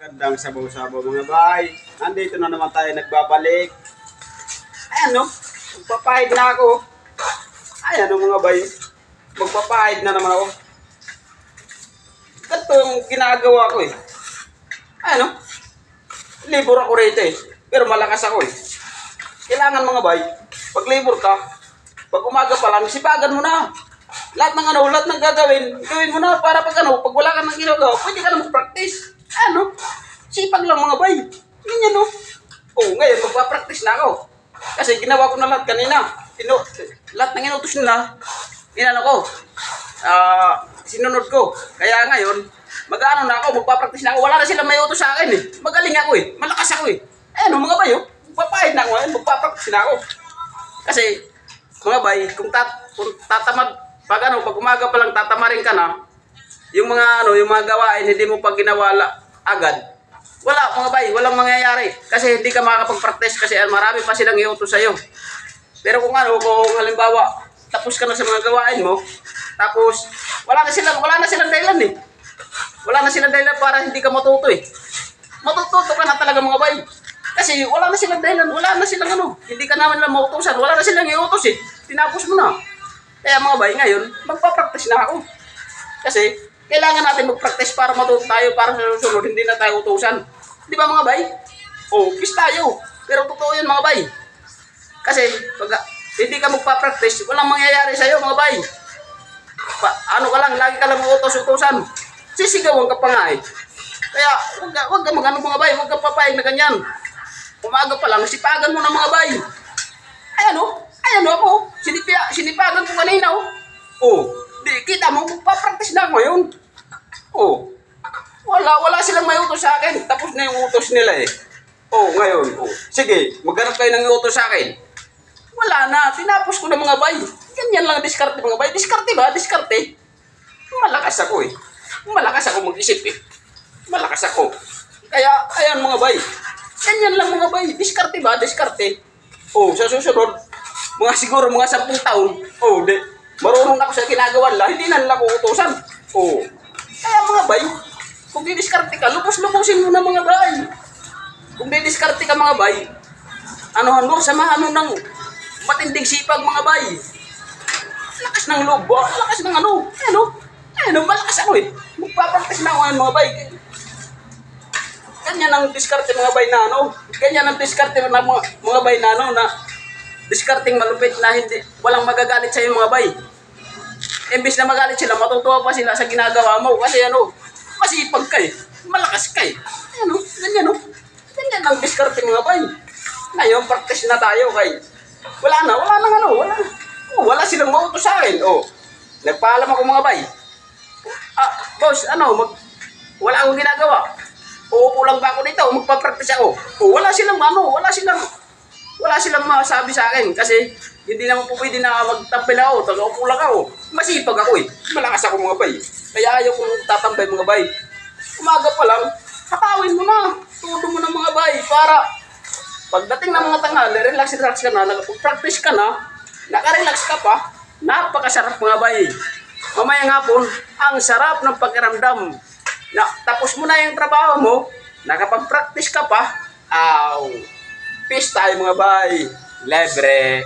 Gandang sabaw-sabaw mga bay. Nandito na naman tayo nagbabalik. Ayan no, magpapahid na ako. Ayan no mga bay. Magpapahid na naman ako. Ganito yung ginagawa ko eh. Ayan no, libur ako rito eh. Pero malakas ako eh. Kailangan mga bay, pag libur ka, pag umaga pa lang, sipagan mo na. Lahat ng gagawin, gawin mo na para pag pag wala ka nang ginagawa, pwede ka na mag-practice. Ano? Sipag lang mga bay. Ganyan no. Oh, ngayon magpa-practice na ako. Kasi ginawa ko na lahat kanina. Lahat ng inutos nila, inano ko. Sinunod ko. Kaya ngayon, mag-ano na ako, magpa-practice na ako. Wala na silang may utos sa akin eh. Magaling ako eh. Malakas ako eh. Ayan mga bay oh. Magpapahid na ako ngayon, magpa-practice na ako. Kasi, mga bay, kung tatamad, pag umaga pa lang tatamarin ka na, yung mga gawain hindi mo pag ginawa agad. Wala mga bay, walang mangyayari kasi hindi ka makakapag-practice kasi marami pa silang iutos sa iyo. Pero kung halimbawa tapos ka na sa mga gawain mo, tapos wala na silang dahilan eh. Wala na silang dahilan para hindi ka matuto eh. Matututo ka na talaga mga bay. Kasi wala na silang dahilan, wala na silang hindi ka naman lang mautusan, wala na silang iutos eh. Tinapos mo na. Kaya mga bay, ngayon, magpa-practice na ako. Kasi, kailangan natin mag-practice para matuto tayo, para sa susunod, hindi na tayo utusan. Di ba mga bay? Oh, kiss tayo. Pero totoo yun mga bay. Kasi, pag hindi ka magpa-practice, walang mangyayari sa'yo mga bay. Lagi ka lang utos-utusan. Sisigawan ka pa nga eh. Kaya, huwag ka mga bay, huwag ka papayag na ganyan. Umaga pa lang, sipagan mo na mga bay. Ayan ako. Sinipagan ko kanina oh. Oh, di kita mo, pa-practice na ako ngayon. Oh. Wala silang may utos sa akin. Tapos na yung utos nila eh. Oh, ngayon. Oh. Sige, maghanap kayo ng utos sa akin. Wala na, tinapos ko na mga bay. Ganyan lang diskarte mga bay. Diskarte ba? Diskarte. Malakas ako eh. Malakas ako mag-isip eh. Malakas ako. Kaya, ayan mga bay. Ganyan lang mga bay. Diskarte ba? Diskarte. Oh, sa susunod, siguro mga 10 taon, marunong ako sa ginagawa lang, hindi na nila ko utusan. Oh, kaya mga bay, kung didiskarte ka, lubos-lubusin mo na mga bay. Kung didiskarte ka mga bay, samahan mo ng matinding sipag mga bay. Lakas ng loob, lakas ng malakas ako eh. Magpapractice na ako mga bay. Ganyan ang diskarte mga bay na ganyan ang diskarte ng mga bay na diskarting malupit na walang magagalit sa iyo mga bay. Imbis na magalit sila, matutuwa pa sila sa ginagawa mo kasi masipag ka eh, malakas ka eh. Ganyan ganyan ang diskarte mga bay. Ngayon, practice na tayo kay wala silang mautos sa akin. Oh, nagpaalam ako mga bay. Boss, wala akong ginagawa. Uupo lang ba ako dito? Magpa-practice ako. Wala silang masabi sa akin kasi hindi naman po pwede na magtampil ako. Taga-upo lang ako. Masipag ako eh. Malakas ako mga bay. Kaya ayaw kong tatambay mga bay. Umaga pa lang, hatawin mo na. Todo mo na mga bay para pagdating ng mga tanghali, relax ka na, nag-practice ka na, naka-relax ka pa, napakasarap mga bay. Mamayang hapon, ang sarap ng pakiramdam. Tapos mo na yung trabaho mo, nakapag-practice ka pa, peace tayo mga bay. Libre.